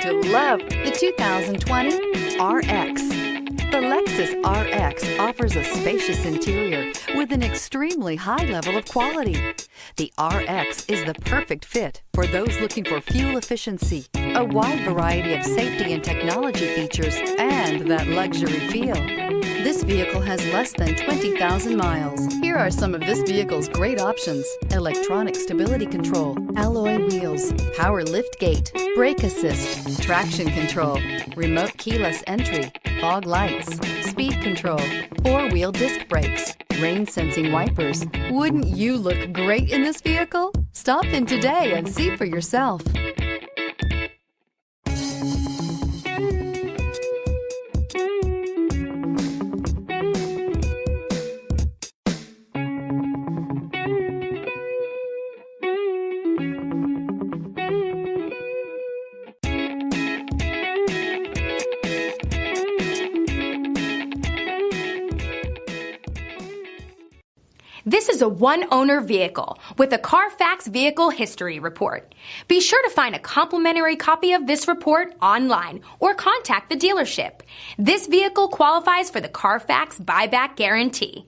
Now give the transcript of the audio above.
to love the 2020 RX. The Lexus RX offers a spacious interior with an extremely high level of quality. The RX is the perfect fit for those looking for fuel efficiency, a wide variety of safety and technology features, and that luxury feel. This vehicle has less than 20,000 miles. Here are some of this vehicle's great options: electronic stability control, alloy wheels, power lift gate, brake assist, traction control, remote keyless entry, fog lights, speed control, four-wheel disc brakes, rain sensing wipers. Wouldn't you look great in this vehicle? Stop in today and see for yourself. This is a one-owner vehicle with a CARFAX Vehicle History Report. Be sure to find a complimentary copy of this report online or contact the dealership. This vehicle qualifies for the CARFAX Buyback Guarantee.